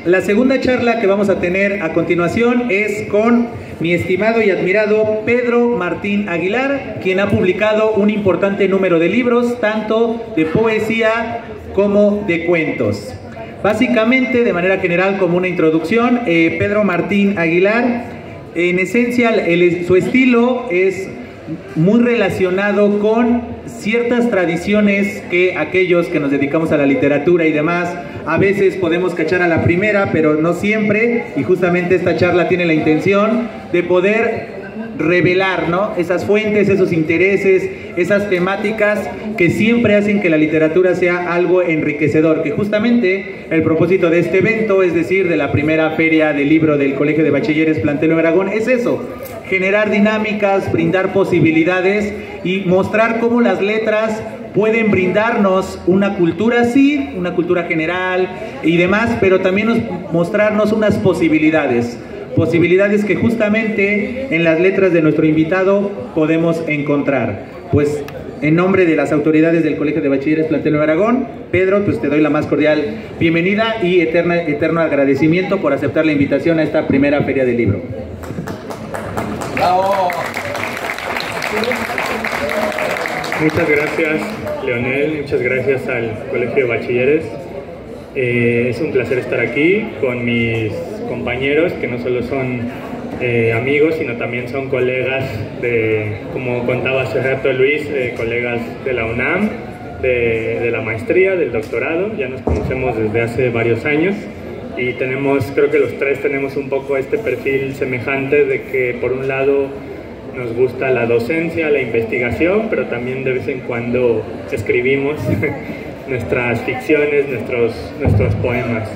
La segunda charla que vamos a tener a continuación es con mi estimado y admirado Pedro Martín Aguilar, quien ha publicado un importante número de libros, tanto de poesía como de cuentos. Básicamente, de manera general, como una introducción, Pedro Martín Aguilar, en esencia, su estilo es muy relacionado con ciertas tradiciones que aquellos que nos dedicamos a la literatura y demás a veces podemos cachar a la primera, pero no siempre, y justamente esta charla tiene la intención de poder revelar, ¿no?, esas fuentes, esos intereses, esas temáticas que siempre hacen que la literatura sea algo enriquecedor, que justamente el propósito de este evento, es decir, de la primera feria del libro del Colegio de Bachilleres Plantel Nuevo Aragón, es eso: generar dinámicas, brindar posibilidades y mostrar cómo las letras pueden brindarnos una cultura, sí, una cultura general y demás, pero también mostrarnos unas posibilidades que justamente en las letras de nuestro invitado podemos encontrar. Pues en nombre de las autoridades del Colegio de Bachilleres Plantel Nuevo Aragón, Pedro, pues te doy la más cordial bienvenida y eterno agradecimiento por aceptar la invitación a esta primera feria del libro. ¡Bravo! Muchas gracias, Leonel, muchas gracias al Colegio de Bachilleres. Es un placer estar aquí con mis compañeros, que no solo son amigos, sino también son colegas como contaba hace rato Luis, colegas de la UNAM, de la maestría, del doctorado. Ya nos conocemos desde hace varios años y creo que los tres tenemos un poco este perfil semejante de que por un lado nos gusta la docencia, la investigación, pero también de vez en cuando escribimos nuestras ficciones, nuestros poemas.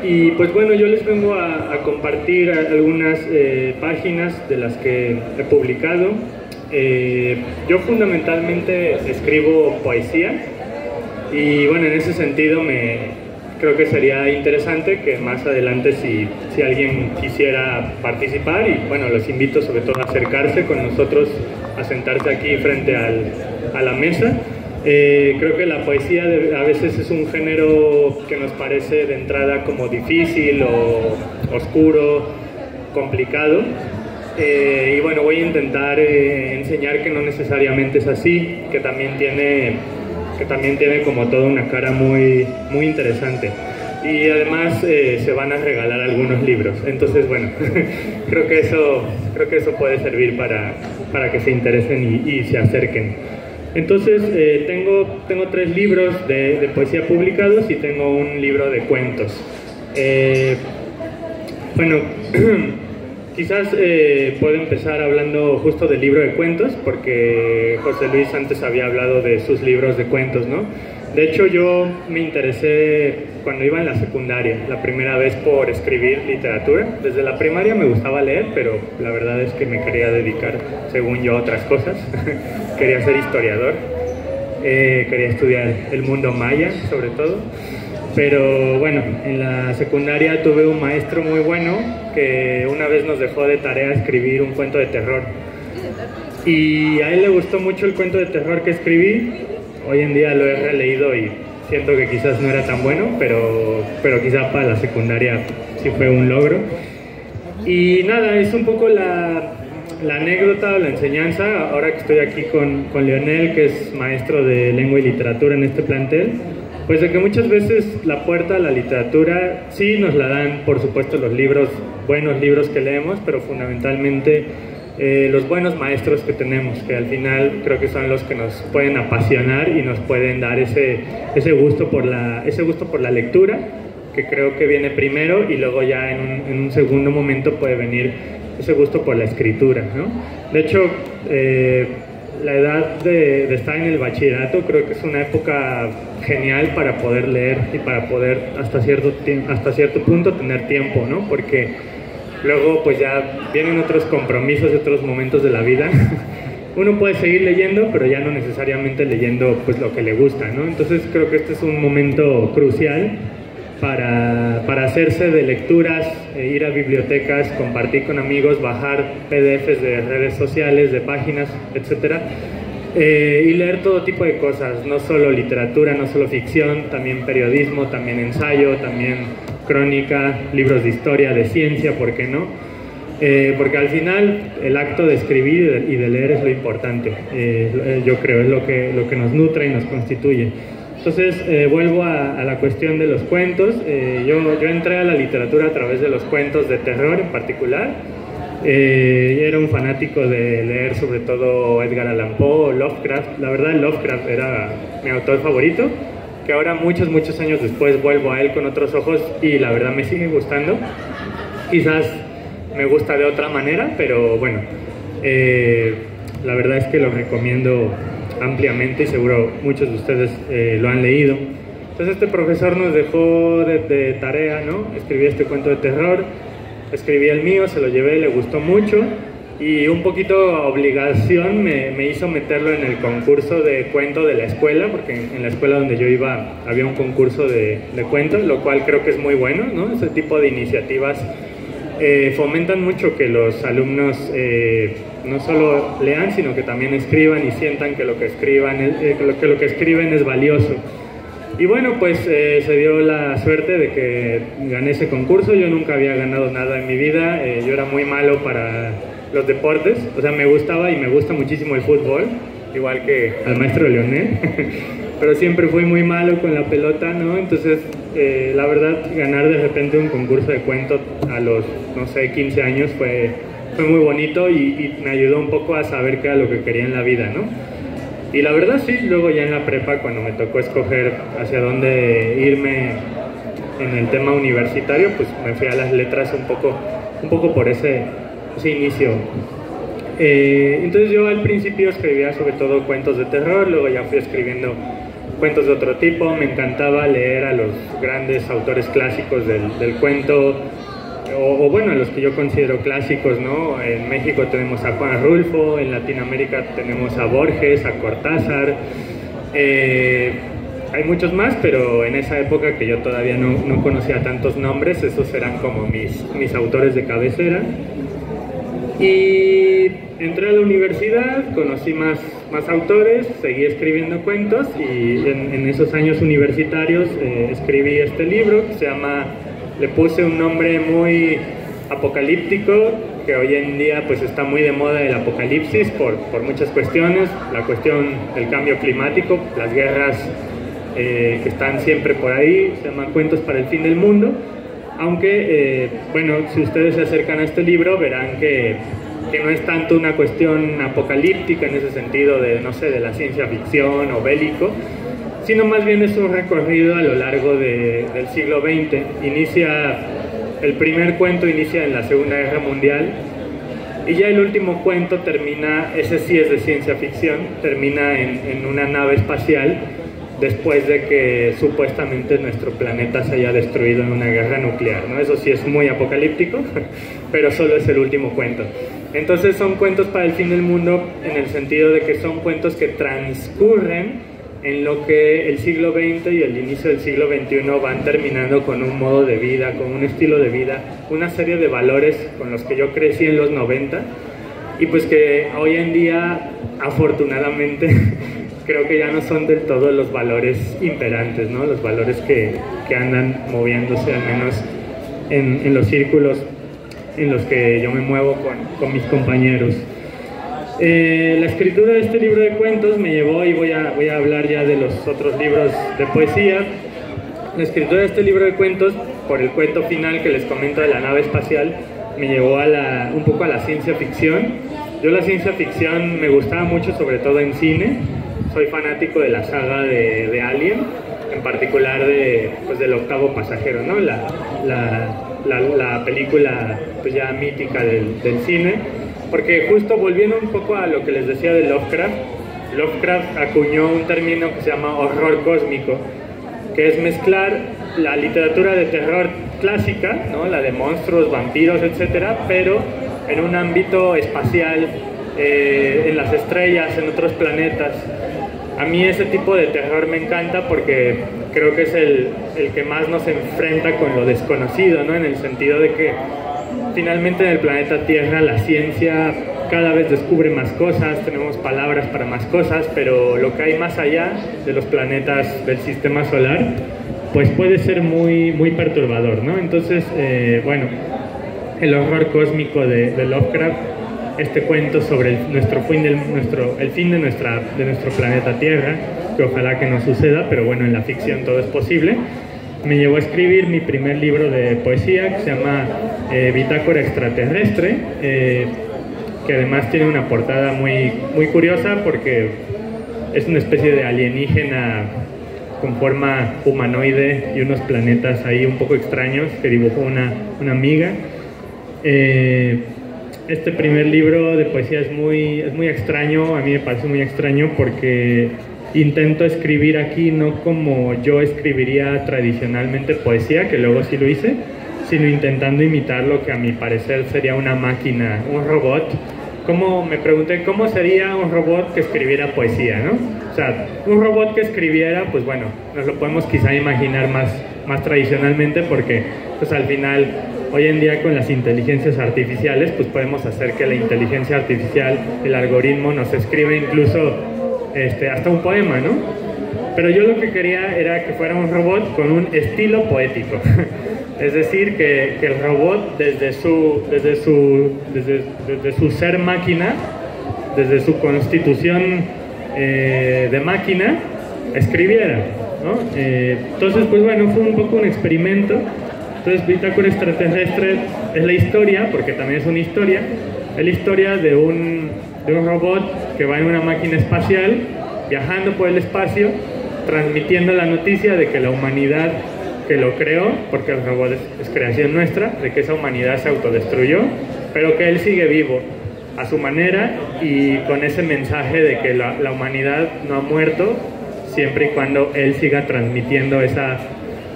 Y pues bueno, yo les vengo a compartir algunas páginas de las que he publicado. Yo fundamentalmente escribo poesía y bueno, en ese sentido creo que sería interesante que más adelante si alguien quisiera participar, y bueno, los invito sobre todo a acercarse con nosotros, a sentarse aquí frente a la mesa. Creo que la poesía a veces es un género que nos parece de entrada como difícil o oscuro, complicado, y bueno, voy a intentar enseñar que no necesariamente es así, que también tiene como toda una cara muy, muy interesante. Y además se van a regalar algunos libros, entonces bueno, creo que eso puede servir para que se interesen y se acerquen. Entonces tengo 3 libros de poesía publicados y tengo un libro de cuentos. Bueno, quizás puedo empezar hablando justo del libro de cuentos, porque José Luis antes había hablado de sus libros de cuentos, ¿no? De hecho, yo me interesé cuando iba en la secundaria, la primera vez, por escribir literatura. Desde la primaria me gustaba leer, pero la verdad es que me quería dedicar, según yo, a otras cosas. Quería ser historiador, quería estudiar el mundo maya, sobre todo. Pero bueno, en la secundaria tuve un maestro muy bueno que una vez nos dejó de tarea escribir un cuento de terror. Y a él le gustó mucho el cuento de terror que escribí. Hoy en día lo he releído y siento que quizás no era tan bueno, pero quizá para la secundaria sí fue un logro. Y nada, es un poco la anécdota, la enseñanza, ahora que estoy aquí con Leonel, que es maestro de lengua y literatura en este plantel, pues de que muchas veces la puerta a la literatura sí nos la dan, por supuesto, los libros, buenos libros que leemos, pero fundamentalmente los buenos maestros que tenemos, que al final creo que son los que nos pueden apasionar y nos pueden dar ese gusto por la lectura, que creo que viene primero, y luego ya en un segundo momento puede venir ese gusto por la escritura, ¿no? De hecho, la edad de estar en el bachillerato creo que es una época genial para poder leer y para poder hasta cierto punto tener tiempo, ¿no? Porque luego pues ya vienen otros compromisos y otros momentos de la vida. Uno puede seguir leyendo, pero ya no necesariamente leyendo pues lo que le gusta, ¿no? Entonces creo que este es un momento crucial para hacerse de lecturas, ir a bibliotecas, compartir con amigos, bajar PDFs de redes sociales, de páginas, etcétera, y leer todo tipo de cosas, no solo literatura, no solo ficción, también periodismo, también ensayo, también crónica, libros de historia, de ciencia, ¿por qué no? Porque al final el acto de escribir y de leer es lo importante, yo creo, es lo que nos nutre y nos constituye. Entonces, vuelvo a la cuestión de los cuentos. Yo entré a la literatura a través de los cuentos de terror en particular. Era un fanático de leer sobre todo Edgar Allan Poe, Lovecraft. La verdad, Lovecraft era mi autor favorito, que ahora muchos años después vuelvo a él con otros ojos y la verdad me sigue gustando. Quizás me gusta de otra manera, pero bueno, la verdad es que lo recomiendo ampliamente y seguro muchos de ustedes lo han leído. Entonces este profesor nos dejó de tarea, ¿no? Escribí este cuento de terror, escribí el mío, se lo llevé, le gustó mucho y un poquito obligación me hizo meterlo en el concurso de cuento de la escuela, porque en la escuela donde yo iba había un concurso de cuentos, lo cual creo que es muy bueno, ¿no? Ese tipo de iniciativas fomentan mucho que los alumnos no solo lean, sino que también escriban y sientan que lo que escriben es valioso. Y bueno, pues se dio la suerte de que gané ese concurso. Yo nunca había ganado nada en mi vida, yo era muy malo para los deportes, o sea, me gustaba y me gusta muchísimo el fútbol, igual que al maestro Leonel, pero siempre fui muy malo con la pelota, ¿no? Entonces, la verdad, ganar de repente un concurso de cuentos a los, no sé, 15 años fue muy bonito y me ayudó un poco a saber qué era lo que quería en la vida, ¿no? Y la verdad sí, luego ya en la prepa, cuando me tocó escoger hacia dónde irme en el tema universitario, pues me fui a las letras un poco por ese inicio. Entonces yo al principio escribía sobre todo cuentos de terror, luego ya fui escribiendo cuentos de otro tipo. Me encantaba leer a los grandes autores clásicos del cuento, o bueno, a los que yo considero clásicos, ¿no? En México tenemos a Juan Rulfo, en Latinoamérica tenemos a Borges, a Cortázar, hay muchos más, pero en esa época que yo todavía no conocía tantos nombres, esos eran como mis autores de cabecera. Y entré a la universidad, conocí más autores, seguí escribiendo cuentos y en esos años universitarios escribí este libro que se llama, le puse un nombre muy apocalíptico, que hoy en día pues está muy de moda el apocalipsis por muchas cuestiones, la cuestión del cambio climático, las guerras que están siempre por ahí, se llama Cuentos para el Fin del Mundo. Aunque, bueno, si ustedes se acercan a este libro verán que no es tanto una cuestión apocalíptica en ese sentido de, no sé, de la ciencia ficción o bélico, sino más bien es un recorrido a lo largo del siglo XX. El primer cuento inicia en la Segunda Guerra Mundial y ya el último cuento termina, ese sí es de ciencia ficción, termina en una nave espacial después de que supuestamente nuestro planeta se haya destruido en una guerra nuclear, ¿no? Eso sí es muy apocalíptico, pero solo es el último cuento. Entonces son cuentos para el fin del mundo en el sentido de que son cuentos que transcurren en lo que el siglo XX y el inicio del siglo XXI van terminando con un modo de vida, con un estilo de vida, una serie de valores con los que yo crecí en los 90 y pues que hoy en día, afortunadamente, creo que ya no son del todo los valores imperantes, ¿no? Los valores que andan moviéndose, al menos en los círculos en los que yo me muevo con mis compañeros. La escritura de este libro de cuentos me llevó, y voy a hablar ya de los otros libros de poesía. La escritura de este libro de cuentos, por el cuento final que les comento de la nave espacial, me llevó un poco a la ciencia ficción. Yo la ciencia ficción me gustaba mucho, sobre todo en cine. Soy fanático de la saga de Alien, en particular del Octavo Pasajero, ¿no? La película pues ya mítica del cine, porque justo volviendo un poco a lo que les decía de Lovecraft acuñó un término que se llama horror cósmico, que es mezclar la literatura de terror clásica, ¿no? La de monstruos, vampiros, etcétera, pero en un ámbito espacial, en las estrellas, en otros planetas. A mí ese tipo de terror me encanta porque creo que es el que más nos enfrenta con lo desconocido, ¿no? En el sentido de que finalmente en el planeta Tierra la ciencia cada vez descubre más cosas, tenemos palabras para más cosas, pero lo que hay más allá de los planetas del sistema solar, pues puede ser muy, muy perturbador, ¿no? Entonces, bueno, el horror cósmico de Lovecraft, este cuento sobre el fin de nuestro planeta Tierra, que ojalá que no suceda, pero bueno, en la ficción todo es posible, me llevó a escribir mi primer libro de poesía, que se llama Bitácora Extraterrestre, que además tiene una portada muy, muy curiosa porque es una especie de alienígena con forma humanoide y unos planetas ahí un poco extraños que dibujó una amiga. Este primer libro de poesía es muy extraño, a mí me parece muy extraño porque intento escribir aquí no como yo escribiría tradicionalmente poesía, que luego sí lo hice, sino intentando imitar lo que a mi parecer sería una máquina, un robot. Me pregunté cómo sería un robot que escribiera poesía, ¿no? O sea, un robot que escribiera, pues bueno, nos lo podemos quizá imaginar más tradicionalmente porque pues al final, hoy en día con las inteligencias artificiales, pues podemos hacer que la inteligencia artificial, el algoritmo, nos escriba incluso hasta un poema, ¿no? Pero yo lo que quería era que fuera un robot con un estilo poético. Es decir, que el robot desde su ser máquina, desde su constitución de máquina, escribiera, ¿no? Entonces, pues bueno, fue un poco un experimento. Entonces, Bitácora Extraterrestre es la historia, porque también es una historia, es la historia de un robot que va en una máquina espacial, viajando por el espacio, transmitiendo la noticia de que la humanidad que lo creó, porque el robot es creación nuestra, de que esa humanidad se autodestruyó, pero que él sigue vivo a su manera y con ese mensaje de que la humanidad no ha muerto, siempre y cuando él siga transmitiendo esa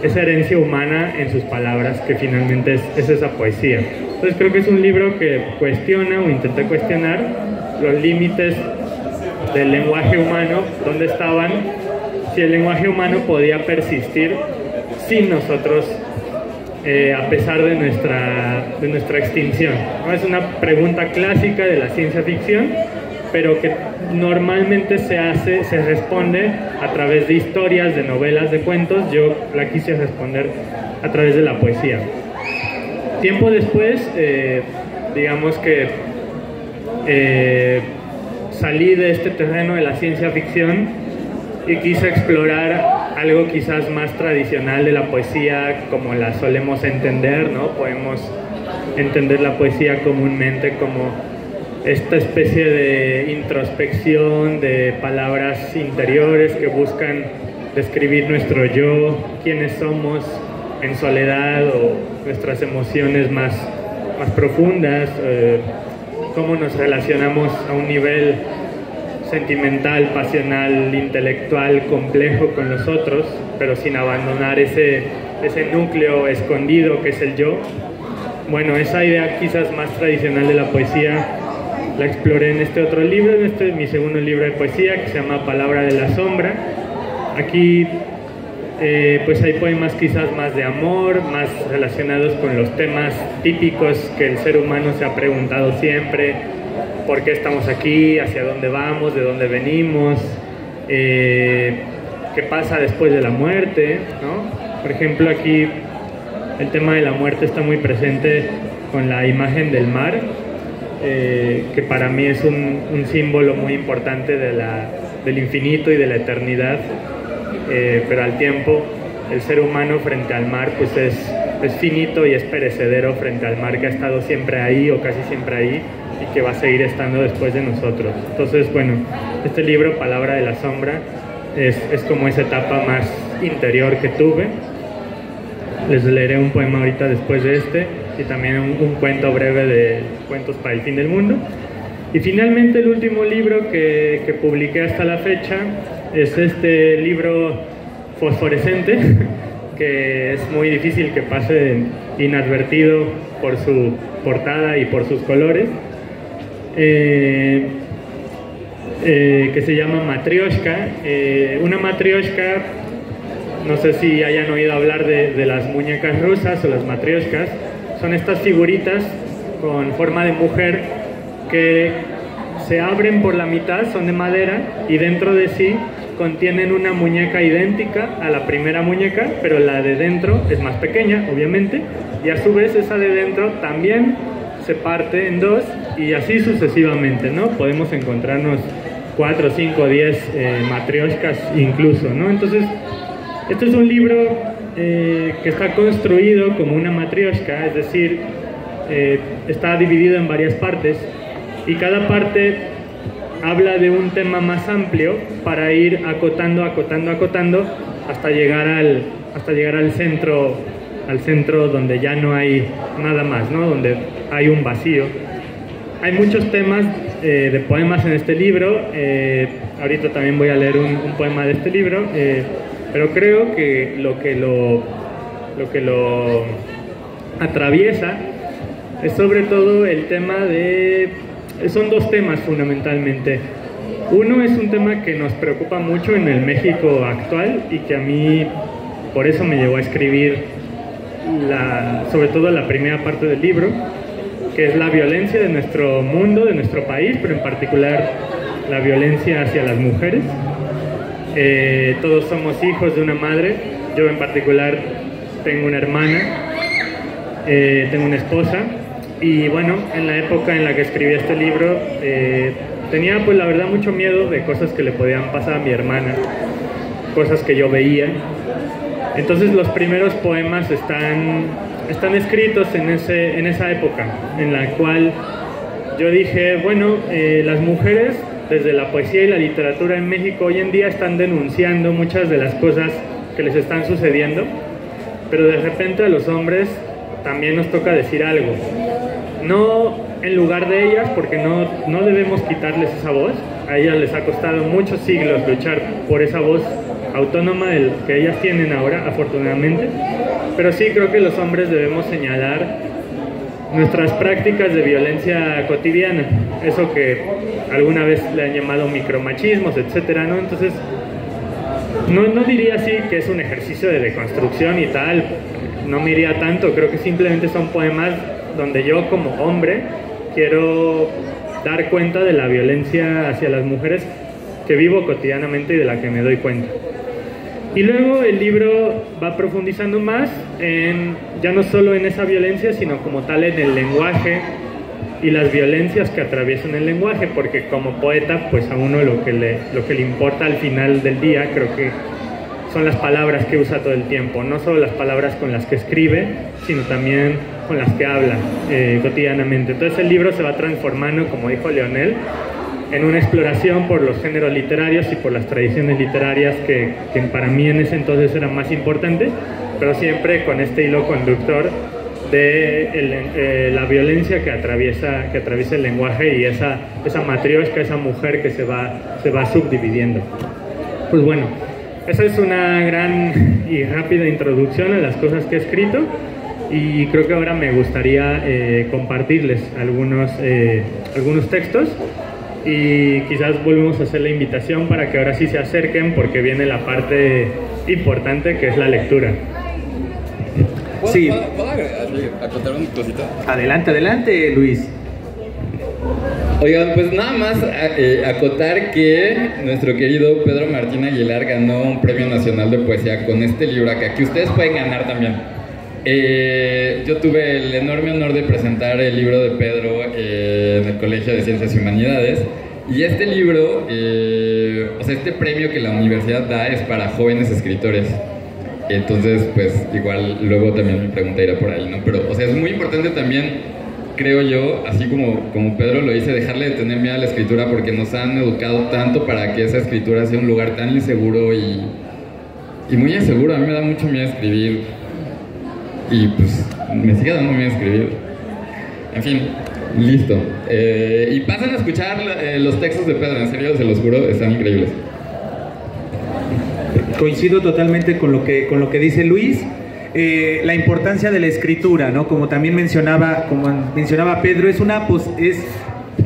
herencia humana en sus palabras, que finalmente es esa poesía. Entonces creo que es un libro que cuestiona o intenta cuestionar los límites del lenguaje humano, dónde estaban, si el lenguaje humano podía persistir sin nosotros, a pesar de nuestra extinción, ¿no? Es una pregunta clásica de la ciencia ficción, pero que normalmente se responde a través de historias, de novelas, de cuentos. Yo la quise responder a través de la poesía. Tiempo después, digamos que salí de este terreno de la ciencia ficción y quise explorar algo quizás más tradicional de la poesía, como la solemos entender, ¿no? Podemos entender la poesía comúnmente como esta especie de introspección, de palabras interiores que buscan describir nuestro yo, quiénes somos en soledad o nuestras emociones más profundas, cómo nos relacionamos a un nivel sentimental, pasional, intelectual, complejo con los otros, pero sin abandonar ese núcleo escondido que es el yo. Bueno, esa idea quizás más tradicional de la poesía la exploré en este otro libro, este es mi segundo libro de poesía, que se llama Palabra de la Sombra. Aquí pues hay poemas quizás más de amor, más relacionados con los temas típicos que el ser humano se ha preguntado siempre: ¿por qué estamos aquí? ¿Hacia dónde vamos? ¿De dónde venimos? ¿Qué pasa después de la muerte? ¿No? Por ejemplo, aquí el tema de la muerte está muy presente con la imagen del mar, que para mí es un símbolo muy importante del infinito y de la eternidad, pero al tiempo el ser humano frente al mar pues es finito y es perecedero frente al mar que ha estado siempre ahí o casi siempre ahí y que va a seguir estando después de nosotros. Entonces, bueno, este libro, Palabra de la Sombra, es como esa etapa más interior que tuve. Les leeré un poema ahorita después de este y también un cuento breve de Cuentos para el Fin del Mundo. Y finalmente el último libro que publiqué hasta la fecha es este libro fosforescente, que es muy difícil que pase inadvertido por su portada y por sus colores, que se llama Matrioshka. Una matrioshka, no sé si hayan oído hablar de las muñecas rusas o las matrioshkas, son estas figuritas con forma de mujer que se abren por la mitad, son de madera y dentro de sí contienen una muñeca idéntica a la primera muñeca, pero la de dentro es más pequeña, obviamente, y a su vez esa de dentro también se parte en dos y así sucesivamente, ¿no? Podemos encontrarnos 4, 5, 10 matrioshkas incluso, ¿no? Entonces, este es un libro que está construido como una matrioshka, es decir, está dividido en varias partes y cada parte habla de un tema más amplio para ir acotando hasta llegar al centro donde ya no hay nada más, ¿no? Donde hay un vacío. Hay muchos temas de poemas en este libro. Ahorita también voy a leer un poema de este libro, pero creo que lo que lo atraviesa es sobre todo el tema de... Son dos temas fundamentalmente. Uno es un tema que nos preocupa mucho en el México actual y que a mí por eso me llevó a escribir sobre todo la primera parte del libro, que es la violencia de nuestro mundo, de nuestro país, pero en particular la violencia hacia las mujeres. Todos somos hijos de una madre. Yo en particular tengo una hermana, tengo una esposa. Y bueno, en la época en la que escribí este libro, tenía pues la verdad mucho miedo de cosas que le podían pasar a mi hermana, cosas que yo veía. Entonces los primeros poemas están escritos en esa época, en la cual yo dije, bueno, las mujeres desde la poesía y la literatura en México hoy en día están denunciando muchas de las cosas que les están sucediendo, pero de repente a los hombres también nos toca decir algo. No en lugar de ellas, porque no debemos quitarles esa voz. A ellas les ha costado muchos siglos luchar por esa voz autónoma que ellas tienen ahora, afortunadamente. Pero sí creo que los hombres debemos señalar nuestras prácticas de violencia cotidiana. Eso que alguna vez le han llamado micromachismos, etcétera, ¿no? Entonces, no diría así que es un ejercicio de deconstrucción y tal. No me iría tanto. Creo que simplemente son poemas donde yo como hombre quiero dar cuenta de la violencia hacia las mujeres que vivo cotidianamente y de la que me doy cuenta. Y luego el libro va profundizando más ya no solo en esa violencia, sino como tal en el lenguaje y las violencias que atraviesan el lenguaje, porque como poeta, pues a uno lo que le importa al final del día, creo que son las palabras que usa todo el tiempo, no solo las palabras con las que escribe, sino también con las que habla cotidianamente. Entonces el libro se va transformando, como dijo Leonel, en una exploración por los géneros literarios y por las tradiciones literarias que para mí en ese entonces eran más importantes, pero siempre con este hilo conductor de la violencia que atraviesa el lenguaje y esa matrioshka, esa mujer que se va subdividiendo. Pues bueno, esa es una gran y rápida introducción a las cosas que he escrito y creo que ahora me gustaría compartirles algunos textos y quizás volvemos a hacer la invitación para que ahora sí se acerquen porque viene la parte importante que es la lectura. Sí. ¿Puedo acotar un cosito? Adelante, Luis. Oigan, pues nada más acotar que nuestro querido Pedro Martín Aguilar ganó un Premio Nacional de Poesía con este libro acá, que ustedes pueden ganar también. Yo tuve el enorme honor de presentar el libro de Pedro en el Colegio de Ciencias y Humanidades, y este libro, este premio que la universidad da es para jóvenes escritores. Entonces, pues igual luego también mi pregunta irá por ahí, ¿no? Pero, es muy importante también, creo yo, así como Pedro lo dice, dejarle de tener miedo a la escritura, porque nos han educado tanto para que esa escritura sea un lugar tan inseguro y muy inseguro. A mí me da mucho miedo escribir y pues me sigue dando miedo escribir. En fin, listo. Y pasen a escuchar los textos de Pedro, en serio, se los juro, están increíbles. Coincido totalmente con lo que dice Luis. La importancia de la escritura, ¿no? Como también mencionaba Pedro,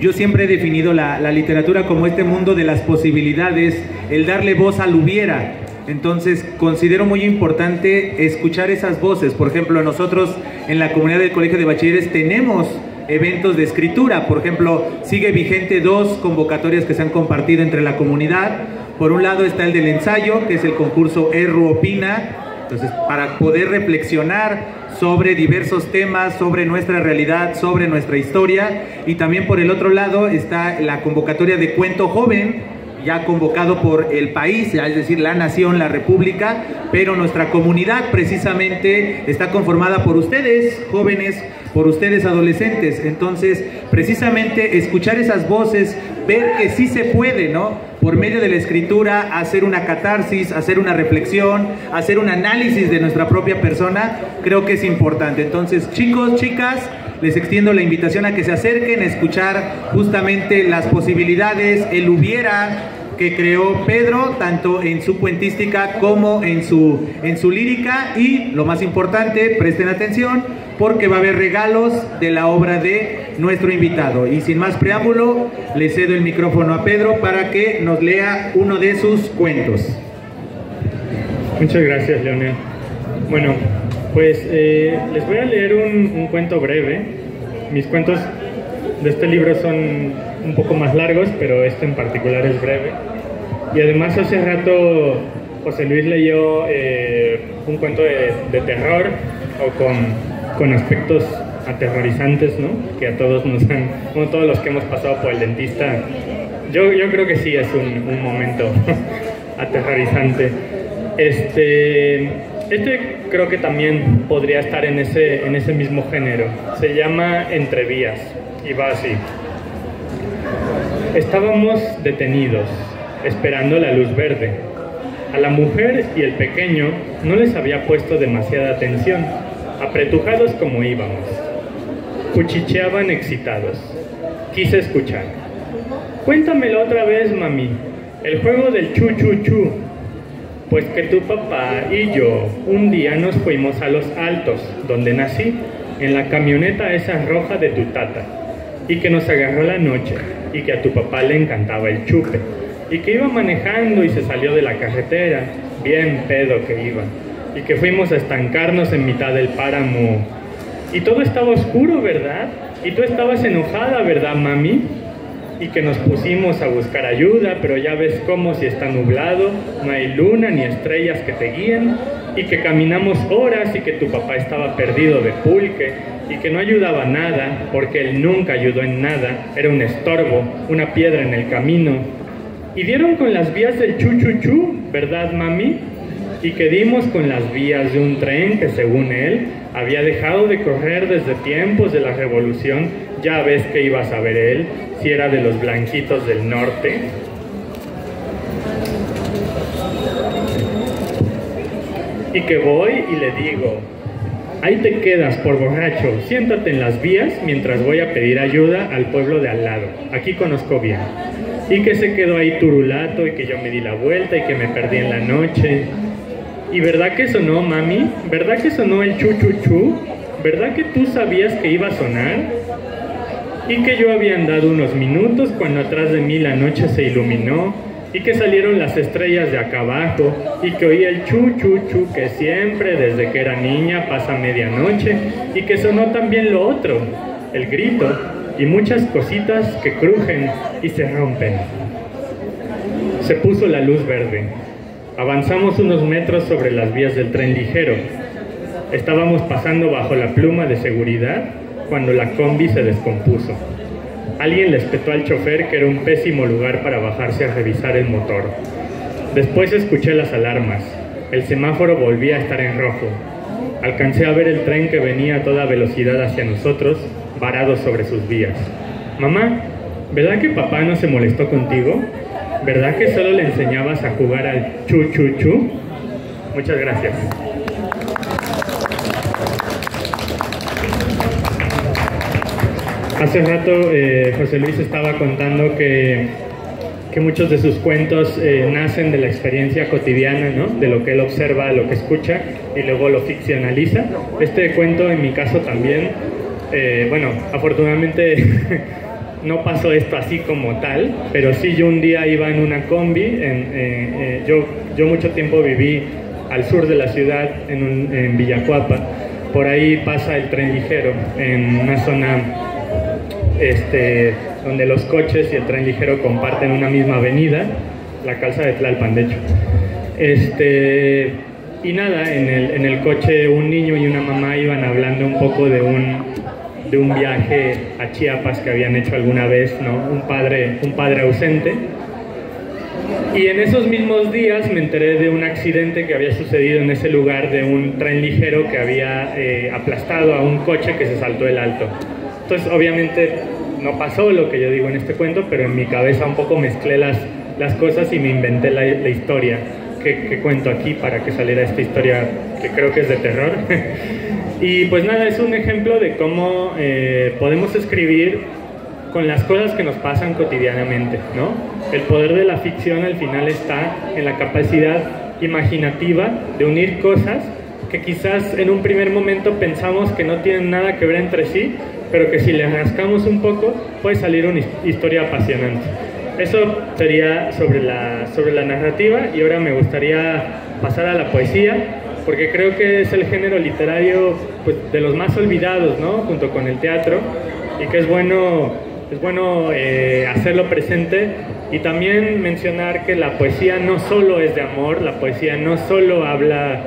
yo siempre he definido la literatura como este mundo de las posibilidades, el darle voz al hubiera. Entonces considero muy importante escuchar esas voces. Por ejemplo, nosotros en la comunidad del Colegio de Bachilleres tenemos eventos de escritura. Por ejemplo, sigue vigente 2 convocatorias que se han compartido entre la comunidad. Por un lado está el del ensayo, que es el concurso Erru Opina. Entonces, para poder reflexionar sobre diversos temas, sobre nuestra realidad, sobre nuestra historia. Y también por el otro lado está la convocatoria de Cuento Joven, ya convocado por el país, es decir, la nación, la república, pero nuestra comunidad precisamente está conformada por ustedes, jóvenes, por ustedes, adolescentes. Entonces, precisamente escuchar esas voces, ver que sí se puede, ¿no?, por medio de la escritura, hacer una catarsis, hacer una reflexión, hacer un análisis de nuestra propia persona, creo que es importante. Entonces, chicos, chicas, les extiendo la invitación a que se acerquen a escuchar justamente las posibilidades, el hubiera que creó Pedro, tanto en su cuentística como en su lírica. Y lo más importante, presten atención, porque va a haber regalos de la obra de nuestro invitado. Y sin más preámbulo, le cedo el micrófono a Pedro para que nos lea uno de sus cuentos. Muchas gracias, Leonel. Bueno, pues les voy a leer un cuento breve. Mis cuentos de este libro son un poco más largos, pero este en particular es breve. Y además hace rato José Luis leyó un cuento de terror, o con aspectos aterrorizantes, ¿no?, que a todos nos han, como todos los que hemos pasado por el dentista, yo creo que sí es un momento aterrorizante. Este creo que también podría estar en ese mismo género. Se llama Entre Vías y va así. Estábamos detenidos, esperando la luz verde. A la mujer y el pequeño no les había puesto demasiada atención, apretujados como íbamos. Cuchicheaban excitados. Quise escuchar. Cuéntamelo otra vez, mami. El juego del chu-chu-chu. Pues que tu papá y yo un día nos fuimos a Los Altos, donde nací, en la camioneta esa roja de tu tata, y que nos agarró la noche, y que a tu papá le encantaba el chupe, y que iba manejando y se salió de la carretera, bien pedo que iba, y que fuimos a estancarnos en mitad del páramo, y todo estaba oscuro, ¿verdad? Y tú estabas enojada, ¿verdad, mami? Y que nos pusimos a buscar ayuda, pero ya ves cómo si está nublado, no hay luna ni estrellas que te guíen, y que caminamos horas y que tu papá estaba perdido de pulque, y que no ayudaba nada, porque él nunca ayudó en nada, era un estorbo, una piedra en el camino. Y dieron con las vías del chu-chu-chu, ¿verdad, mami? Y que dimos con las vías de un tren que, según él, había dejado de correr desde tiempos de la Revolución. Ya ves que iba a saber él si era de los blanquitos del norte. Y que voy y le digo, ahí te quedas por borracho, siéntate en las vías mientras voy a pedir ayuda al pueblo de al lado, aquí conozco bien. Y que se quedó ahí turulato y que yo me di la vuelta y que me perdí en la noche. ¿Y verdad que sonó, mami? ¿Verdad que sonó el chu-chu-chu? ¿Verdad que tú sabías que iba a sonar? Y que yo había andado unos minutos cuando atrás de mí la noche se iluminó, y que salieron las estrellas de acá abajo, y que oí el chu-chu-chu que siempre desde que era niña pasa medianoche, y que sonó también lo otro, el grito, y muchas cositas que crujen y se rompen. Se puso la luz verde. Avanzamos unos metros sobre las vías del tren ligero. Estábamos pasando bajo la pluma de seguridad cuando la combi se descompuso. Alguien le espetó al chofer que era un pésimo lugar para bajarse a revisar el motor. Después escuché las alarmas. El semáforo volvía a estar en rojo. Alcancé a ver el tren que venía a toda velocidad hacia nosotros, varado sobre sus vías. Mamá, ¿verdad que papá no se molestó contigo? ¿Verdad que solo le enseñabas a jugar al chu-chu-chu? Muchas gracias. Hace rato José Luis estaba contando que muchos de sus cuentos nacen de la experiencia cotidiana, ¿no?, de lo que él observa, lo que escucha, y luego lo ficcionaliza. Este cuento en mi caso también, bueno, afortunadamente no pasó esto así como tal, pero sí, yo un día iba en una combi, yo mucho tiempo viví al sur de la ciudad, en Villacuapa. Por ahí pasa el tren ligero, en una zona donde los coches y el tren ligero comparten una misma avenida, la calzada de Tlalpan, de hecho. Y nada, en el coche un niño y una mamá iban hablando un poco de un viaje a Chiapas que habían hecho alguna vez, ¿no? Un padre ausente. Y en esos mismos días me enteré de un accidente que había sucedido en ese lugar, de un tren ligero que había aplastado a un coche que se saltó el alto. Entonces, obviamente, no pasó lo que yo digo en este cuento, pero en mi cabeza un poco mezclé las cosas y me inventé la historia que cuento aquí para que saliera esta historia que creo que es de terror. Y pues nada, es un ejemplo de cómo podemos escribir con las cosas que nos pasan cotidianamente, ¿no? El poder de la ficción al final está en la capacidad imaginativa de unir cosas que quizás en un primer momento pensamos que no tienen nada que ver entre sí, pero que si le rascamos un poco puede salir una historia apasionante. Eso sería sobre la narrativa, y ahora me gustaría pasar a la poesía, porque creo que es el género literario pues, de los más olvidados, ¿no? Junto con el teatro, y que es bueno hacerlo presente, y también mencionar que la poesía no solo es de amor, la poesía no solo habla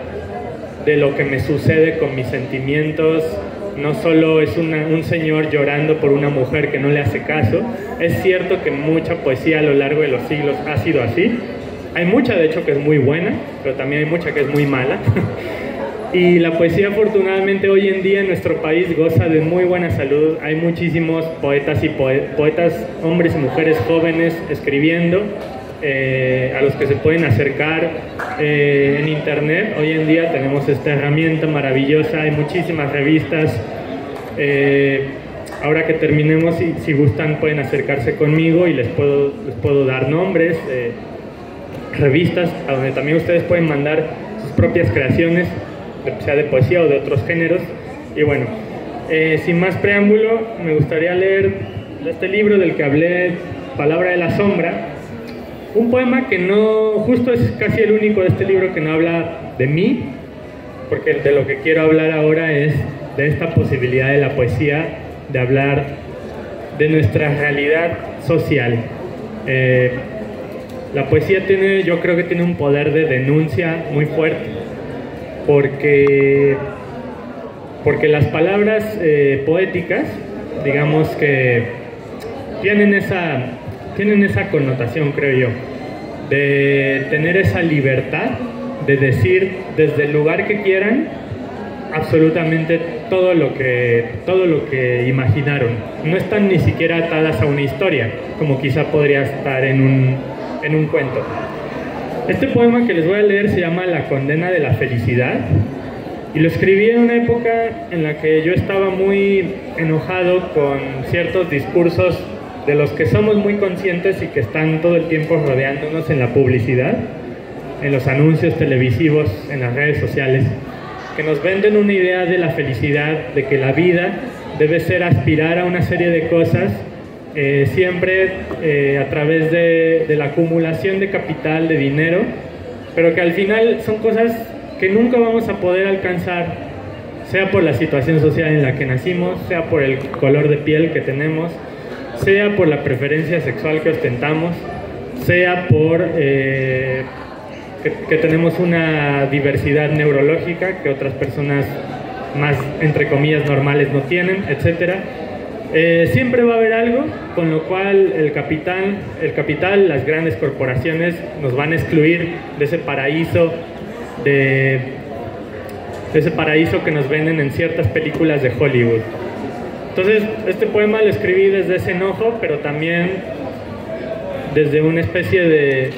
de lo que me sucede con mis sentimientos, no solo es un señor llorando por una mujer que no le hace caso. Es cierto que mucha poesía a lo largo de los siglos ha sido así. Hay mucha, de hecho, que es muy buena, pero también hay mucha que es muy mala. Y la poesía, afortunadamente, hoy en día en nuestro país goza de muy buena salud. Hay muchísimos poetas y poetas, hombres y mujeres jóvenes escribiendo, a los que se pueden acercar en internet. Hoy en día tenemos esta herramienta maravillosa, hay muchísimas revistas. Ahora que terminemos, si gustan, pueden acercarse conmigo y les puedo dar nombres, revistas a donde también ustedes pueden mandar sus propias creaciones, sea de poesía o de otros géneros. Y bueno, sin más preámbulo, me gustaría leer este libro del que hablé, Palabra de la Sombra. Un poema que no, justo es casi el único de este libro que no habla de mí, porque de lo que quiero hablar ahora es de esta posibilidad de la poesía, de hablar de nuestra realidad social. La poesía yo creo que tiene un poder de denuncia muy fuerte, porque las palabras poéticas, digamos que tienen esa connotación, creo yo, de tener esa libertad de decir desde el lugar que quieran absolutamente todo lo que imaginaron. No están ni siquiera atadas a una historia, como quizá podría estar en un cuento. Este poema que les voy a leer se llama La condena de la felicidad, y lo escribí en una época en la que yo estaba muy enojado con ciertos discursos de los que somos muy conscientes y que están todo el tiempo rodeándonos en la publicidad, en los anuncios televisivos, en las redes sociales, que nos venden una idea de la felicidad, de que la vida debe ser aspirar a una serie de cosas, siempre a través de la acumulación de capital, de dinero, pero que al final son cosas que nunca vamos a poder alcanzar, sea por la situación social en la que nacimos, sea por el color de piel que tenemos, sea por la preferencia sexual que ostentamos, sea por que tenemos una diversidad neurológica que otras personas más, entre comillas, normales no tienen, etc. Siempre va a haber algo con lo cual el capital, las grandes corporaciones nos van a excluir de ese paraíso, de ese paraíso que nos venden en ciertas películas de Hollywood. Entonces, este poema lo escribí desde ese enojo, pero también desde una especie de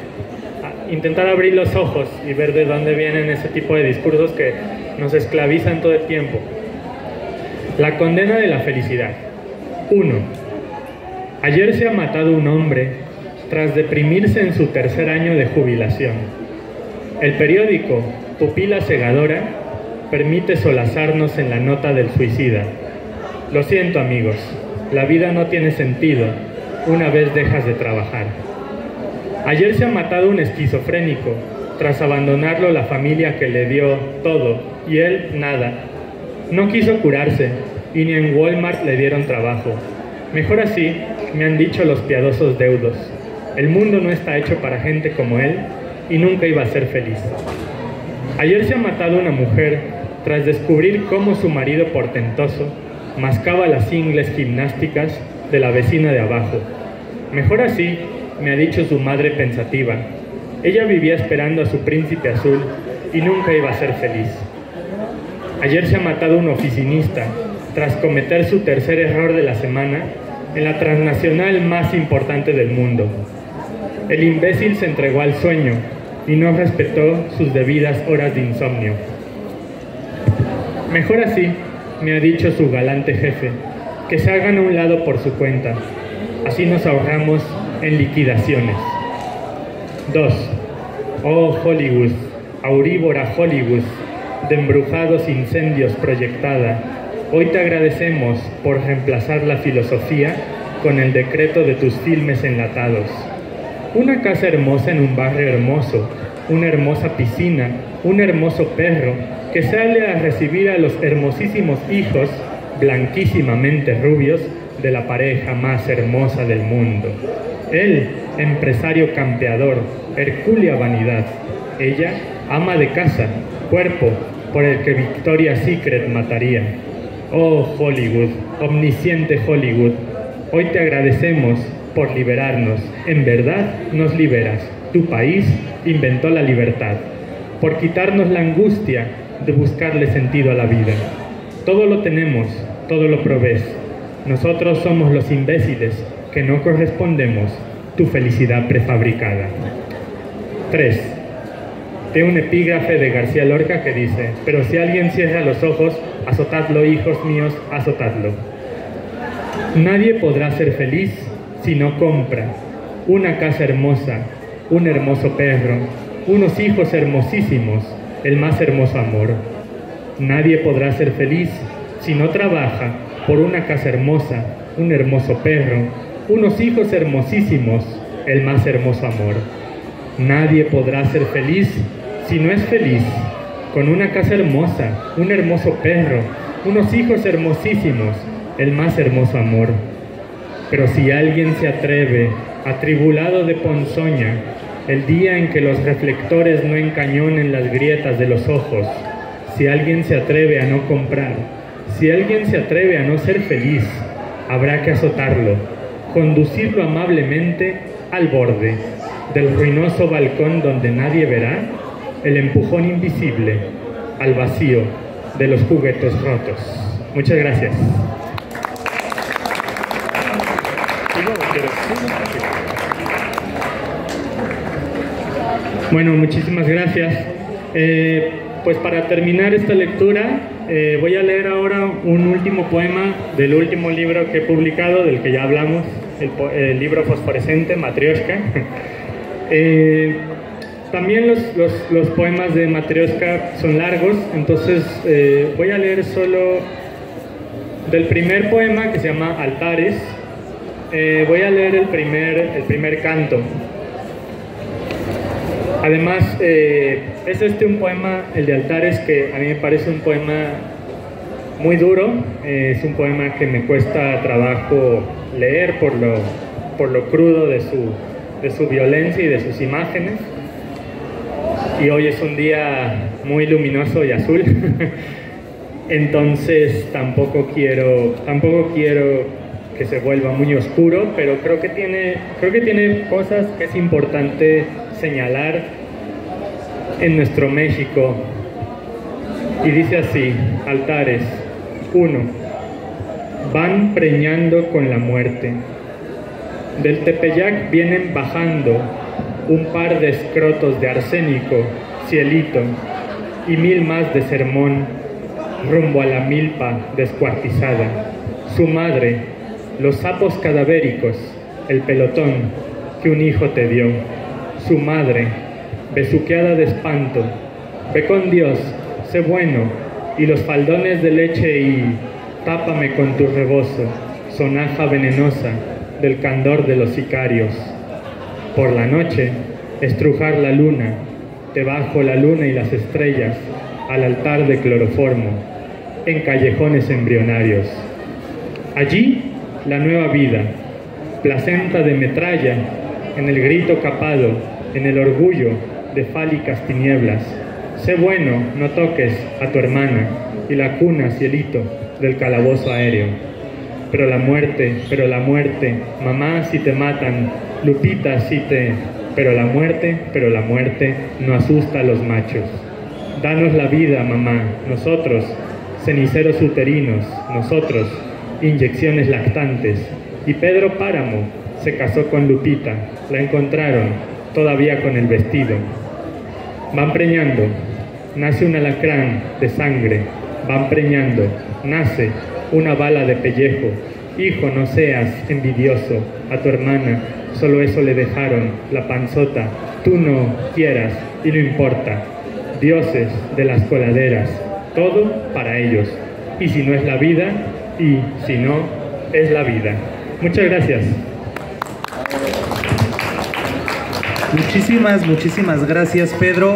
intentar abrir los ojos y ver de dónde vienen ese tipo de discursos que nos esclavizan todo el tiempo. La condena de la felicidad. 1. Ayer se ha matado un hombre tras deprimirse en su tercer año de jubilación. El periódico Pupila Segadora permite solazarnos en la nota del suicida. Lo siento, amigos, la vida no tiene sentido una vez dejas de trabajar. Ayer se ha matado un esquizofrénico tras abandonarlo la familia que le dio todo y él nada. No quiso curarse y ni en Walmart le dieron trabajo. Mejor así, me han dicho los piadosos deudos. El mundo no está hecho para gente como él y nunca iba a ser feliz. Ayer se ha matado una mujer tras descubrir cómo su marido portentoso mascaba las ingles gimnásticas de la vecina de abajo. Mejor así, me ha dicho su madre pensativa. Ella vivía esperando a su príncipe azul y nunca iba a ser feliz. Ayer se ha matado un oficinista tras cometer su tercer error de la semana en la transnacional más importante del mundo. El imbécil se entregó al sueño y no respetó sus debidas horas de insomnio. Mejor así, me ha dicho su galante jefe, que se hagan a un lado por su cuenta. Así nos ahorramos en liquidaciones. 2. Oh Hollywood, auríbora Hollywood, de embrujados incendios proyectada, hoy te agradecemos por reemplazar la filosofía con el decreto de tus filmes enlatados. Una casa hermosa en un barrio hermoso, una hermosa piscina, un hermoso perro que sale a recibir a los hermosísimos hijos, blanquísimamente rubios, de la pareja más hermosa del mundo. Él, empresario campeador, hercúlea vanidad. Ella, ama de casa, cuerpo por el que Victoria's Secret mataría. Oh Hollywood, omnisciente Hollywood, hoy te agradecemos por liberarnos. En verdad nos liberas. Tu país inventó la libertad. Por quitarnos la angustia de buscarle sentido a la vida. Todo lo tenemos, todo lo provees. Nosotros somos los imbéciles que no correspondemos tu felicidad prefabricada. 3. De un epígrafe de García Lorca que dice: pero si alguien cierra los ojos, azotadlo, hijos míos, azotadlo. Nadie podrá ser feliz si no compra una casa hermosa, un hermoso perro, unos hijos hermosísimos, el más hermoso amor. Nadie podrá ser feliz si no trabaja por una casa hermosa, un hermoso perro, unos hijos hermosísimos, el más hermoso amor. Nadie podrá ser feliz si no es feliz con una casa hermosa, un hermoso perro, unos hijos hermosísimos, el más hermoso amor. Pero si alguien se atreve, atribulado de ponzoña, el día en que los reflectores no encañonen las grietas de los ojos, si alguien se atreve a no comprar, si alguien se atreve a no ser feliz, habrá que azotarlo, conducirlo amablemente al borde del ruinoso balcón donde nadie verá el empujón invisible al vacío de los juguetes rotos. Muchas gracias. Bueno, muchísimas gracias. Pues para terminar esta lectura, voy a leer ahora un último poema del último libro que he publicado, del que ya hablamos, el libro fosforescente, Matrioshka. También los poemas de Matrioshka son largos, entonces voy a leer solo del primer poema, que se llama Altares. Voy a leer el primer canto. Además, es un poema, el de Altares, que a mí me parece un poema muy duro. Es un poema que me cuesta trabajo leer por lo crudo de su violencia y de sus imágenes. Y hoy es un día muy luminoso y azul. Entonces tampoco quiero que se vuelva muy oscuro, pero creo que tiene cosas que es importante señalar en nuestro México. Y dice así: Altares. 1. Van preñando con la muerte. Del Tepeyac vienen bajando un par de escrotos de arsénico, cielito, y 1000 más de sermón, rumbo a la milpa descuartizada. Su madre, los sapos cadavéricos, el pelotón que un hijo te dio. Su madre, besuqueada de espanto, ve con Dios, sé bueno, y los faldones de leche y tápame con tu rebozo, sonaja venenosa del candor de los sicarios. Por la noche, estrujar la luna, debajo la luna y las estrellas, al altar de cloroformo, en callejones embrionarios. Allí, la nueva vida, placenta de metralla, en el grito capado, en el orgullo de fálicas tinieblas. Sé bueno, no toques a tu hermana, y la cuna, cielito, del calabozo aéreo. Pero la muerte, mamá, si te matan, Lupita, si te... Pero la muerte no asusta a los machos. Danos la vida, mamá, nosotros, ceniceros uterinos, nosotros, inyecciones lactantes. Y Pedro Páramo se casó con Lupita, la encontraron todavía con el vestido. Van preñando, nace un alacrán de sangre, van preñando, nace una bala de pellejo. Hijo, no seas envidioso, a tu hermana solo eso le dejaron, la panzota, tú no quieras y no importa. Dioses de las coladeras, todo para ellos. Y si no es la vida, y si no, es la vida. Muchas gracias. Muchísimas gracias, Pedro.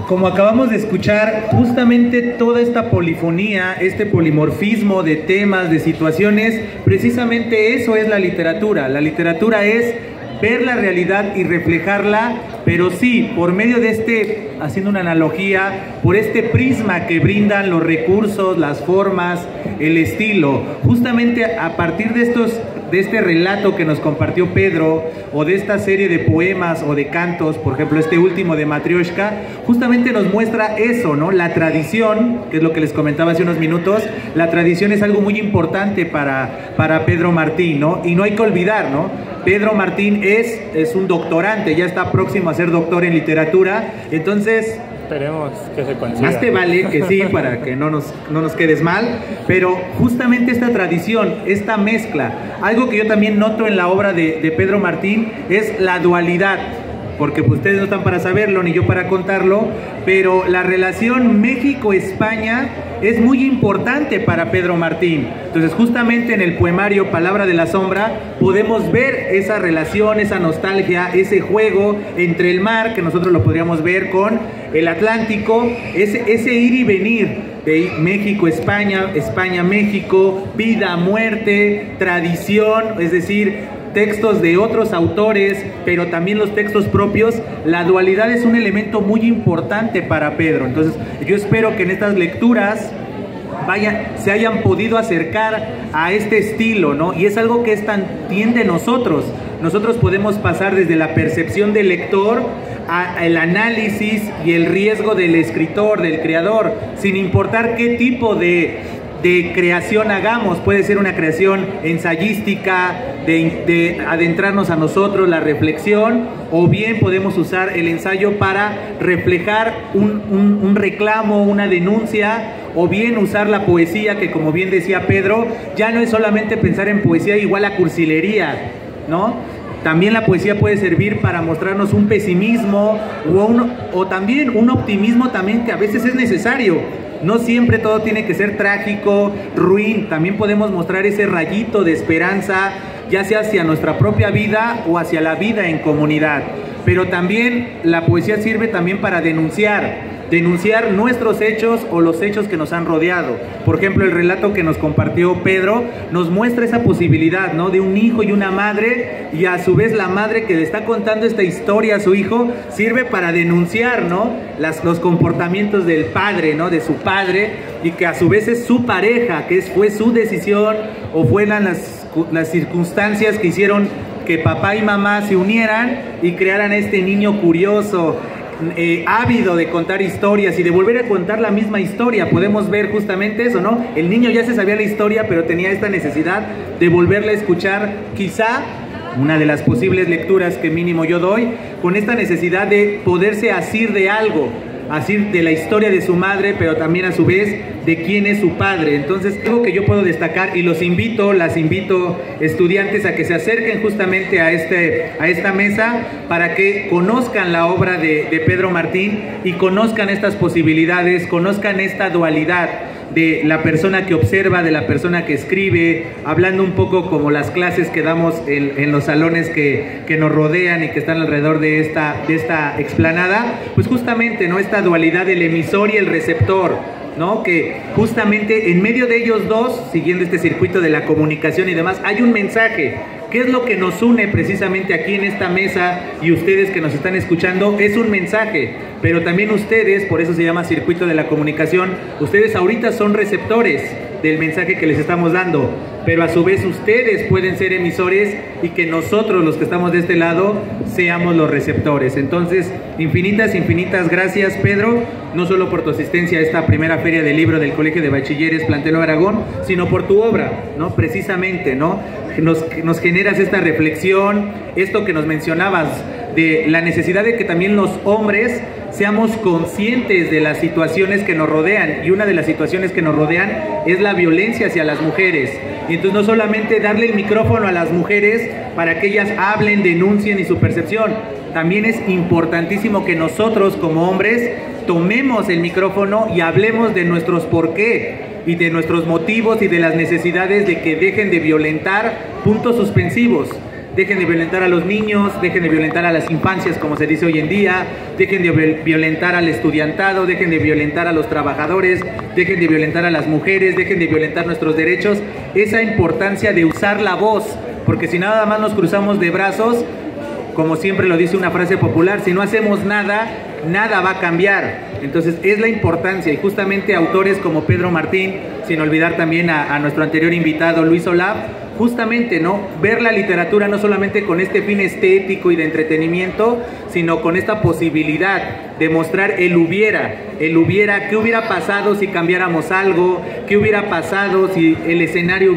Como acabamos de escuchar, justamente toda esta polifonía, este polimorfismo de temas, de situaciones, precisamente eso es la literatura. La literatura es ver la realidad y reflejarla, pero sí, por medio de haciendo una analogía, por este prisma que brindan los recursos, las formas, el estilo. Justamente a partir de este relato que nos compartió Pedro, o de esta serie de poemas o de cantos, por ejemplo este último de Matrioshka, justamente nos muestra eso, ¿no? La tradición, que es lo que les comentaba hace unos minutos, la tradición es algo muy importante para Pedro Martín, ¿no? Y no hay que olvidar, ¿no? Pedro Martín es un doctorante, ya está próximo a ser doctor en literatura, entonces... Esperemos que se consiga. Más te vale que sí, para que no nos quedes mal, pero justamente esta tradición, esta mezcla, algo que yo también noto en la obra de Pedro Martín es la dualidad, porque pues, ustedes no están para saberlo ni yo para contarlo, pero la relación México-España es muy importante para Pedro Martín. Entonces justamente en el poemario Palabra de la Sombra podemos ver esa relación, esa nostalgia, ese juego entre el mar, que nosotros lo podríamos ver con el Atlántico, ese ir y venir de México-España, España-México, vida, muerte, tradición, es decir, textos de otros autores, pero también los textos propios. La dualidad es un elemento muy importante para Pedro. Entonces yo espero que en estas lecturas se hayan podido acercar a este estilo, ¿no? Y es algo que es tan bien de nosotros. Nosotros podemos pasar desde la percepción del lector al análisis y el riesgo del escritor, del creador, sin importar qué tipo de creación hagamos. Puede ser una creación ensayística, de adentrarnos a nosotros, la reflexión, o bien podemos usar el ensayo para reflejar un reclamo, una denuncia, o bien usar la poesía, que como bien decía Pedro, ya no es solamente pensar en poesía igual a cursilería, ¿no? También la poesía puede servir para mostrarnos un pesimismo o también un optimismo también, que a veces es necesario. No siempre todo tiene que ser trágico, ruin. También podemos mostrar ese rayito de esperanza, ya sea hacia nuestra propia vida o hacia la vida en comunidad. Pero también la poesía sirve también para denunciar nuestros hechos o los hechos que nos han rodeado. Por ejemplo, el relato que nos compartió Pedro nos muestra esa posibilidad, ¿no? De un hijo y una madre, y a su vez la madre que le está contando esta historia a su hijo sirve para denunciar, ¿no? Los comportamientos del padre, ¿no? De su padre, y que a su vez es su pareja, que fue su decisión o fueron las circunstancias que hicieron que papá y mamá se unieran y crearan a este niño curioso, ávido de contar historias y de volver a contar la misma historia. Podemos ver justamente eso, ¿no? El niño ya se sabía la historia, pero tenía esta necesidad de volverla a escuchar. Quizá una de las posibles lecturas que mínimo yo doy, con esta necesidad de poderse asir de algo, asir de la historia de su madre, pero también a su vez de quién es su padre. Entonces, algo que yo puedo destacar, y las invito estudiantes a que se acerquen justamente a esta mesa para que conozcan la obra de Pedro Martín y conozcan estas posibilidades, conozcan esta dualidad de la persona que observa, de la persona que escribe, hablando un poco como las clases que damos en los salones que nos rodean y que están alrededor de esta explanada, pues justamente, ¿no? Esta dualidad del emisor y el receptor. ¿no? Que justamente en medio de ellos dos, siguiendo este circuito de la comunicación y demás, hay un mensaje. ¿Qué es lo que nos une precisamente aquí en esta mesa y ustedes que nos están escuchando? Es un mensaje, pero también ustedes, por eso se llama circuito de la comunicación, ustedes ahorita son receptores del mensaje que les estamos dando, pero a su vez ustedes pueden ser emisores y que nosotros, los que estamos de este lado, seamos los receptores. Entonces, infinitas gracias, Pedro, no solo por tu asistencia a esta primera feria del libro del Colegio de Bachilleres Plantel Aragón, sino por tu obra, ¿no? Precisamente, ¿no? Nos generas esta reflexión, esto que nos mencionabas, de la necesidad de que también los hombres seamos conscientes de las situaciones que nos rodean, y una de las situaciones que nos rodean es la violencia hacia las mujeres. Y entonces no solamente darle el micrófono a las mujeres para que ellas hablen, denuncien y su percepción, también es importantísimo que nosotros como hombres tomemos el micrófono y hablemos de nuestros por qué y de nuestros motivos y de las necesidades de que dejen de violentar, puntos suspensivos. Dejen de violentar a los niños, dejen de violentar a las infancias, como se dice hoy en día, dejen de violentar al estudiantado, dejen de violentar a los trabajadores, dejen de violentar a las mujeres, dejen de violentar nuestros derechos. Esa importancia de usar la voz, porque si nada más nos cruzamos de brazos, como siempre lo dice una frase popular, si no hacemos nada, nada va a cambiar. Entonces es la importancia, y justamente autores como Pedro Martín, sin olvidar también a nuestro anterior invitado Luis Olaf, justamente, ¿no? Ver la literatura no solamente con este fin estético y de entretenimiento, sino con esta posibilidad de mostrar el hubiera, qué hubiera pasado si cambiáramos algo, qué hubiera pasado si el escenario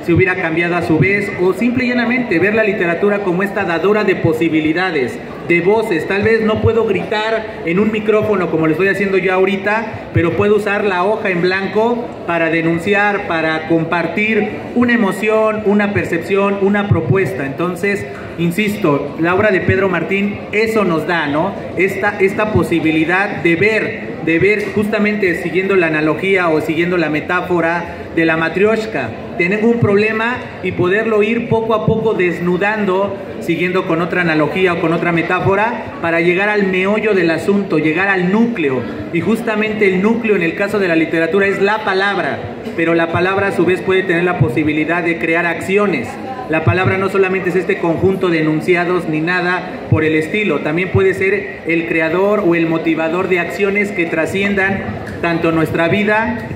se hubiera cambiado a su vez, o simple y llanamente ver la literatura como esta dadora de posibilidades, de voces. Tal vez no puedo gritar en un micrófono como lo estoy haciendo yo ahorita, pero puedo usar la hoja en blanco para denunciar, para compartir una emoción, una percepción, una propuesta. Entonces, insisto, la obra de Pedro Martín eso nos da, ¿no? Esta posibilidad de ver justamente, siguiendo la analogía o siguiendo la metáfora de la matrioshka, tener un problema y poderlo ir poco a poco desnudando, siguiendo con otra analogía o con otra metáfora, para llegar al meollo del asunto, llegar al núcleo. Y justamente el núcleo en el caso de la literatura es la palabra, pero la palabra a su vez puede tener la posibilidad de crear acciones. La palabra no solamente es este conjunto de enunciados ni nada por el estilo, también puede ser el creador o el motivador de acciones que trasciendan tanto nuestra vida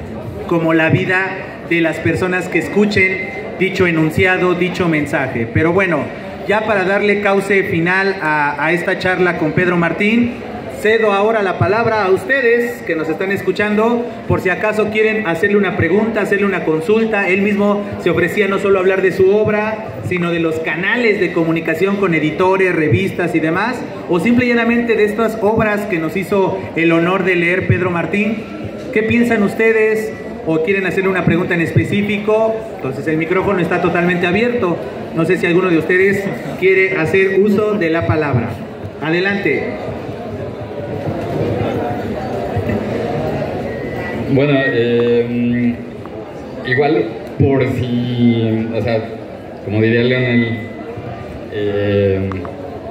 como la vida de las personas que escuchen dicho enunciado, dicho mensaje. Pero bueno, ya para darle cauce final a esta charla con Pedro Martín, cedo ahora la palabra a ustedes que nos están escuchando, por si acaso quieren hacerle una pregunta, hacerle una consulta. Él mismo se ofrecía no solo hablar de su obra, sino de los canales de comunicación con editores, revistas y demás, o simple y llanamente de estas obras que nos hizo el honor de leer Pedro Martín. ¿Qué piensan ustedes? ¿O quieren hacerle una pregunta en específico? Entonces el micrófono está totalmente abierto. No sé si alguno de ustedes quiere hacer uso de la palabra. Adelante. Bueno, igual por si, o sea, como diría Leonel,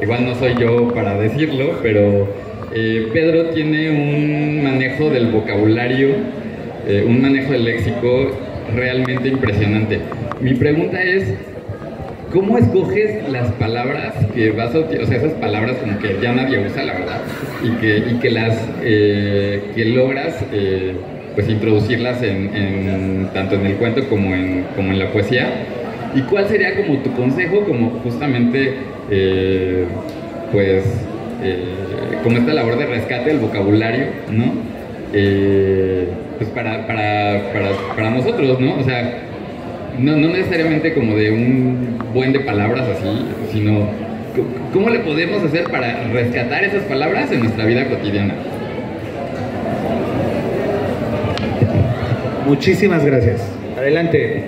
igual no soy yo para decirlo, pero Pedro tiene un manejo del vocabulario, un manejo del léxico realmente impresionante. Mi pregunta es, ¿cómo escoges las palabras que vas a utilizar? O sea, esas palabras como que ya nadie usa, la verdad, y que las que logras pues introducirlas tanto en el cuento como en la poesía. ¿Y cuál sería como tu consejo, como justamente como esta labor de rescate del vocabulario, ¿no? Pues para nosotros, ¿no? O sea, no necesariamente como de un buen de palabras así, sino ¿cómo le podemos hacer para rescatar esas palabras en nuestra vida cotidiana? Muchísimas gracias. Adelante.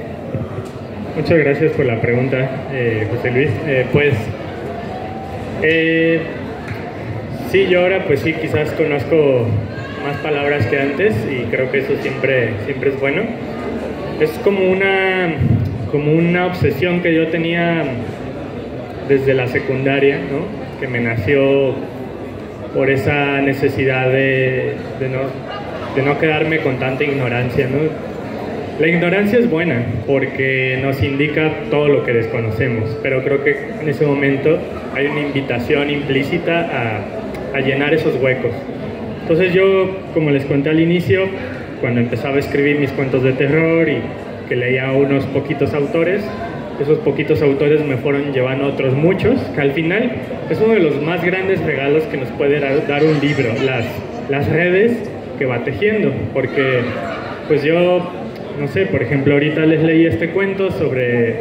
Muchas gracias por la pregunta, José Luis. Sí, yo ahora pues sí, quizás conozco más palabras que antes y creo que eso siempre es bueno. Es como una obsesión que yo tenía desde la secundaria, ¿no? Que me nació por esa necesidad de no quedarme con tanta ignorancia, ¿no? La ignorancia es buena porque nos indica todo lo que desconocemos, pero creo que en ese momento hay una invitación implícita a llenar esos huecos. Entonces yo, como les conté al inicio, cuando empezaba a escribir mis cuentos de terror y que leía a unos poquitos autores, esos poquitos autores me fueron llevando a otros muchos, que al final es uno de los más grandes regalos que nos puede dar un libro, las redes que va tejiendo, porque pues yo, no sé, por ejemplo, ahorita les leí este cuento sobre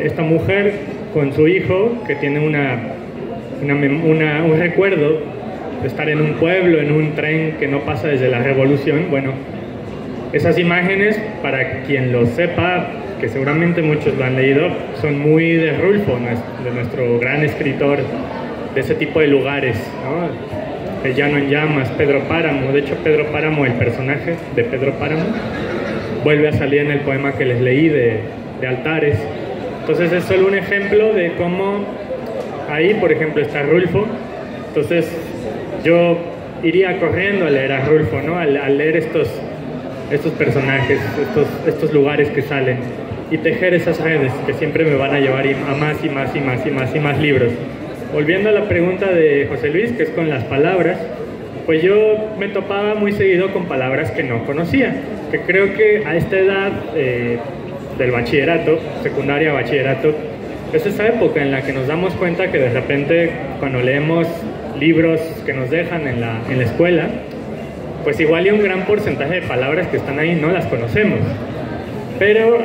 esta mujer con su hijo que tiene un recuerdo de estar en un pueblo, en un tren que no pasa desde la Revolución. Bueno, esas imágenes, para quien lo sepa, que seguramente muchos lo han leído, son muy de Rulfo, de nuestro gran escritor de ese tipo de lugares, ¿no? El Llano en Llamas, Pedro Páramo. De hecho, Pedro Páramo, el personaje de Pedro Páramo, vuelve a salir en el poema que les leí de Altares. Entonces es solo un ejemplo de cómo ahí, por ejemplo, está Rulfo. Entonces yo iría corriendo a leer a Rulfo, ¿no? Al leer estos personajes, estos lugares que salen, y tejer esas redes que siempre me van a llevar a más y más y más y más y más libros. Volviendo a la pregunta de José Luis, que es con las palabras, pues yo me topaba muy seguido con palabras que no conocía, que creo que a esta edad del bachillerato, secundaria, bachillerato, es esa época en la que nos damos cuenta que de repente cuando leemos libros que nos dejan en la escuela, pues igual y un gran porcentaje de palabras que están ahí no las conocemos. Pero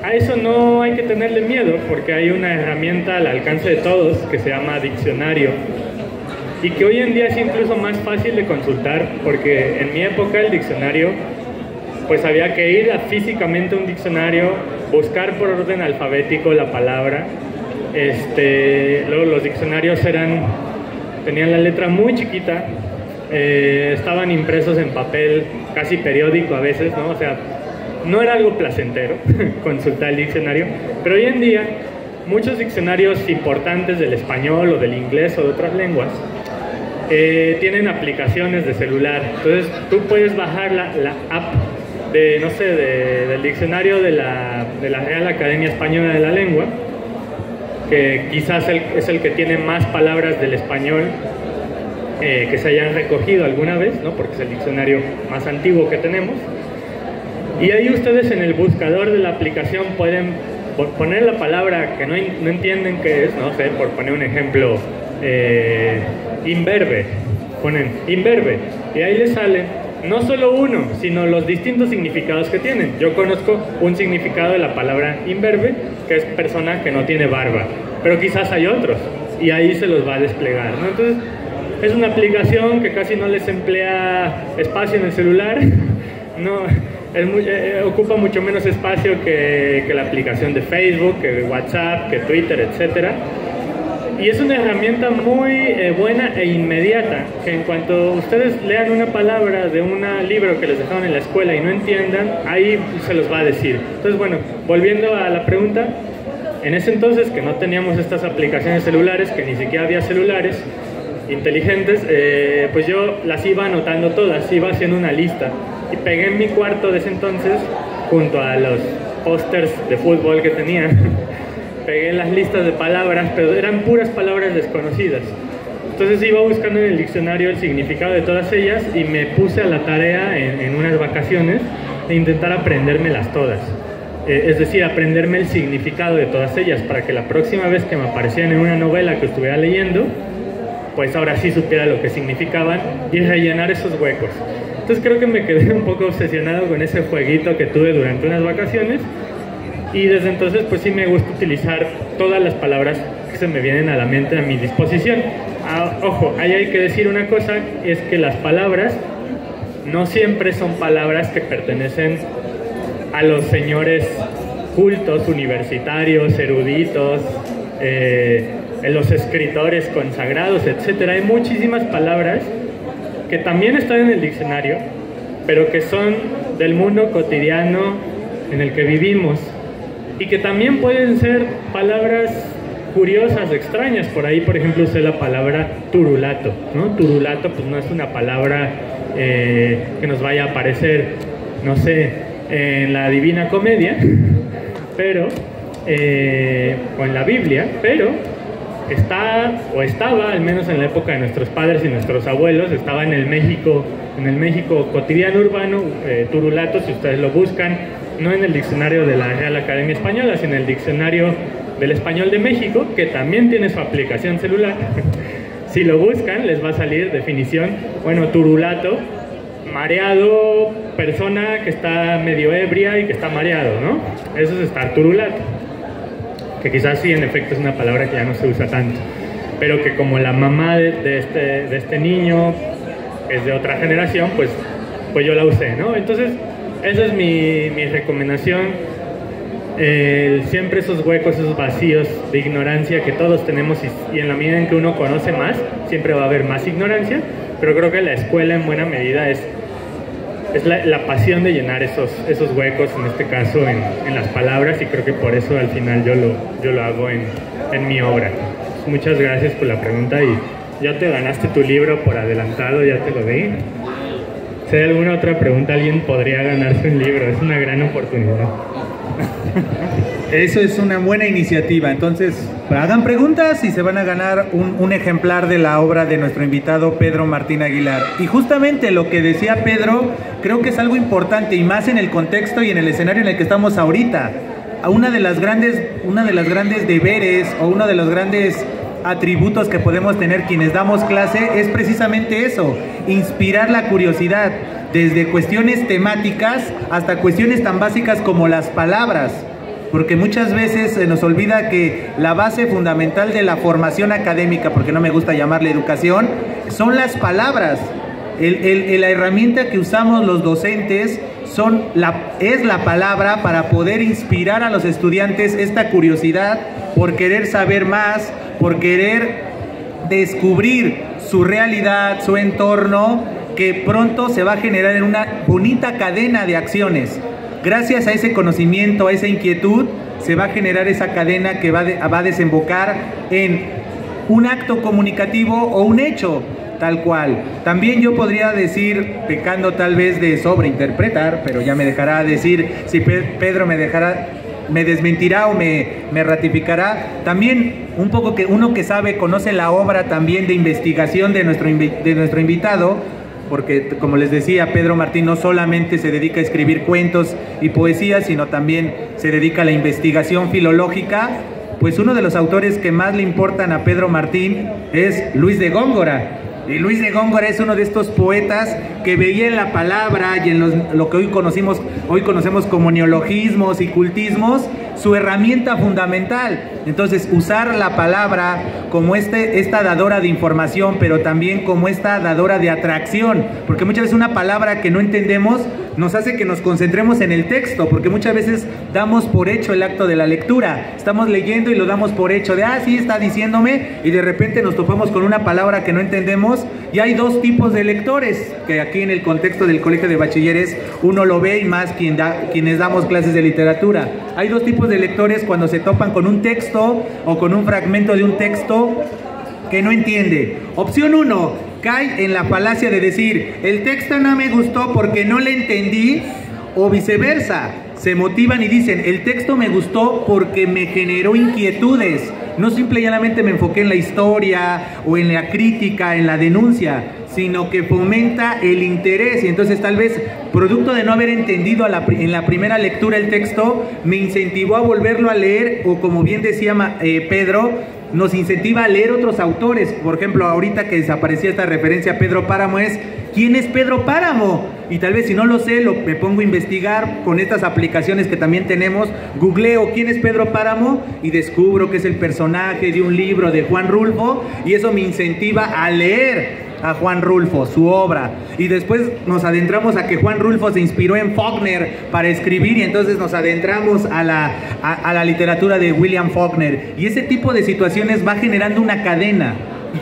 a eso no hay que tenerle miedo, porque hay una herramienta al alcance de todos que se llama diccionario, y que hoy en día es incluso más fácil de consultar, porque en mi época el diccionario, pues había que ir físicamente a un diccionario, buscar por orden alfabético la palabra. Luego los diccionarios tenían la letra muy chiquita, estaban impresos en papel casi periódico a veces, ¿no? O sea, no era algo placentero consultar el diccionario, pero hoy en día muchos diccionarios importantes del español o del inglés o de otras lenguas tienen aplicaciones de celular. Entonces tú puedes bajar la app del diccionario de la Real Academia Española de la Lengua, que quizás es el que tiene más palabras del español que se hayan recogido alguna vez, ¿no? Porque es el diccionario más antiguo que tenemos. Y ahí ustedes en el buscador de la aplicación pueden poner la palabra que no entienden qué es, no sé, por poner un ejemplo, imberbe. Ponen imberbe y ahí les sale no solo uno, sino los distintos significados que tienen. Yo conozco un significado de la palabra imberbe, que es persona que no tiene barba, pero quizás hay otros, y ahí se los va a desplegar, ¿no? Entonces, es una aplicación que casi no les emplea espacio en el celular, no, ocupa mucho menos espacio que la aplicación de Facebook, que WhatsApp, que Twitter, etcétera. Y es una herramienta muy buena e inmediata, que en cuanto ustedes lean una palabra de un libro que les dejaron en la escuela y no entiendan, ahí se los va a decir. Entonces, bueno, volviendo a la pregunta, en ese entonces que no teníamos estas aplicaciones celulares, que ni siquiera había celulares inteligentes, pues yo las iba anotando todas, iba haciendo una lista, y pegué en mi cuarto de ese entonces, junto a los pósters de fútbol que tenía, pegué las listas de palabras, pero eran puras palabras desconocidas. Entonces iba buscando en el diccionario el significado de todas ellas y me puse a la tarea en unas vacaciones de intentar aprendérmelas todas. Es decir, aprenderme el significado de todas ellas, para que la próxima vez que me aparecieran en una novela que estuviera leyendo, pues ahora sí supiera lo que significaban y rellenar esos huecos. Entonces creo que me quedé un poco obsesionado con ese jueguito que tuve durante unas vacaciones, y desde entonces pues sí me gusta utilizar todas las palabras que se me vienen a la mente a mi disposición. Ojo, ahí hay que decir una cosa, es que las palabras no siempre son palabras que pertenecen a los señores cultos, universitarios, eruditos, los escritores consagrados, etcétera. Hay muchísimas palabras que también están en el diccionario, pero que son del mundo cotidiano en el que vivimos, y que también pueden ser palabras curiosas, extrañas. Por ahí, por ejemplo, usé la palabra turulato, ¿no? Turulato pues no es una palabra que nos vaya a aparecer, no sé, en la Divina Comedia, pero, o en la Biblia, pero está, o estaba, al menos en la época de nuestros padres y nuestros abuelos, estaba en el México cotidiano urbano, turulato, si ustedes lo buscan, no en el diccionario de la Real Academia Española, sino en el diccionario del Español de México, que también tiene su aplicación celular. Si lo buscan, les va a salir definición, bueno, turulato, mareado, persona que está medio ebria y que está mareado, ¿no? Eso es estar turulato, que quizás sí, en efecto, es una palabra que ya no se usa tanto, pero que como la mamá de este niño es de otra generación, pues yo la usé, ¿no? Entonces, esa es mi recomendación. Siempre esos huecos, esos vacíos de ignorancia que todos tenemos, y en la medida en que uno conoce más, siempre va a haber más ignorancia, pero creo que la escuela en buena medida es la pasión de llenar esos huecos, en este caso en las palabras, y creo que por eso al final yo lo hago en mi obra. Muchas gracias por la pregunta, y ya te ganaste tu libro por adelantado, ya te lo di. Si hay alguna otra pregunta, alguien podría ganarse un libro, es una gran oportunidad. Eso es una buena iniciativa. Entonces, hagan preguntas y se van a ganar un ejemplar de la obra de nuestro invitado Pedro Martín Aguilar. Y justamente lo que decía Pedro, creo que es algo importante, y más en el contexto y en el escenario en el que estamos ahorita. Una de las grandes deberes, o uno de los grandes atributos que podemos tener quienes damos clase es precisamente eso: inspirar la curiosidad, desde cuestiones temáticas hasta cuestiones tan básicas como las palabras, porque muchas veces se nos olvida que la base fundamental de la formación académica, porque no me gusta llamarle educación, son las palabras. La herramienta que usamos los docentes es la palabra para poder inspirar a los estudiantes esta curiosidad por querer saber más, por querer descubrir su realidad, su entorno, que pronto se va a generar en una bonita cadena de acciones. Gracias a ese conocimiento, a esa inquietud, se va a generar esa cadena que va a desembocar en un acto comunicativo o un hecho tal cual. También yo podría decir, pecando tal vez de sobreinterpretar, pero ya me dejará decir si Pedro me desmentirá o me ratificará. También un poco que uno que sabe, conoce la obra también de investigación de nuestro invitado, porque como les decía, Pedro Martín no solamente se dedica a escribir cuentos y poesía, sino también se dedica a la investigación filológica. Pues uno de los autores que más le importan a Pedro Martín es Luis de Góngora. Y Luis de Góngora es uno de estos poetas que veía en la palabra y en lo que hoy conocemos como neologismos y cultismos, su herramienta fundamental. Entonces, usar la palabra como esta dadora de información, pero también como esta dadora de atracción, porque muchas veces una palabra que no entendemos nos hace que nos concentremos en el texto, porque muchas veces damos por hecho el acto de la lectura. Estamos leyendo y lo damos por hecho de, sí, está diciéndome, y de repente nos topamos con una palabra que no entendemos. Y hay dos tipos de lectores, que aquí en el contexto del colegio de bachilleres uno lo ve, y más quienes damos clases de literatura. Hay dos tipos de lectores cuando se topan con un texto o con un fragmento de un texto que no entiende. Opción 1, cae en la falacia de decir, el texto no me gustó porque no le entendí, o viceversa, se motivan y dicen, el texto me gustó porque me generó inquietudes. No simple y llanamente me enfoqué en la historia o en la crítica, en la denuncia, sino que fomenta el interés. Y entonces tal vez, producto de no haber entendido en la primera lectura el texto, me incentivó a volverlo a leer, o como bien decía Pedro, nos incentiva a leer otros autores. Por ejemplo, ahorita que desaparecía esta referencia a Pedro Páramo, ¿quién es Pedro Páramo? Y tal vez si no lo sé, me pongo a investigar con estas aplicaciones que también tenemos, googleo quién es Pedro Páramo y descubro que es el personaje de un libro de Juan Rulfo, y eso me incentiva a leer a Juan Rulfo, su obra. Y después nos adentramos a que Juan Rulfo se inspiró en Faulkner para escribir, y entonces nos adentramos a la literatura de William Faulkner. Y ese tipo de situaciones va generando una cadena.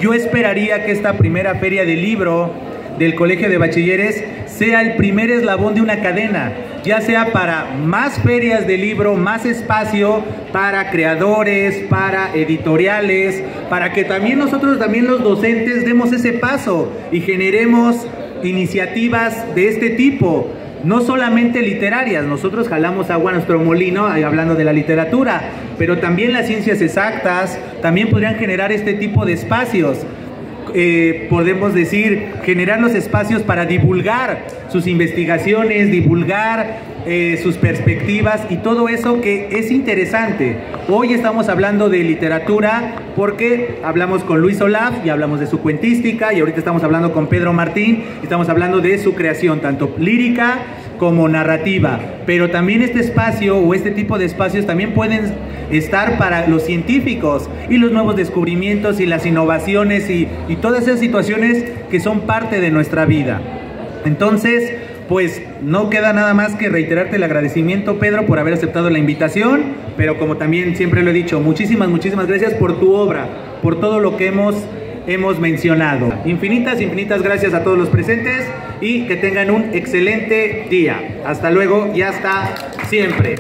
Yo esperaría que esta primera feria del libro del Colegio de Bachilleres sea el primer eslabón de una cadena, ya sea para más ferias de libro, más espacio para creadores, para editoriales, para que también nosotros, también los docentes, demos ese paso y generemos iniciativas de este tipo. No solamente literarias, nosotros jalamos agua a nuestro molino hablando de la literatura, pero también las ciencias exactas también podrían generar este tipo de espacios. Podemos decir, generar los espacios para divulgar sus investigaciones, divulgar sus perspectivas y todo eso que es interesante. Hoy estamos hablando de literatura porque hablamos con Luis Olaf y hablamos de su cuentística, y ahorita estamos hablando con Pedro Martín, estamos hablando de su creación, tanto lírica como narrativa, pero también este espacio o este tipo de espacios también pueden estar para los científicos y los nuevos descubrimientos y las innovaciones y todas esas situaciones que son parte de nuestra vida. Entonces, pues no queda nada más que reiterarte el agradecimiento, Pedro, por haber aceptado la invitación, pero como también siempre lo he dicho, muchísimas gracias por tu obra, por todo lo que hemos mencionado. Infinitas gracias a todos los presentes y que tengan un excelente día. Hasta luego y hasta siempre.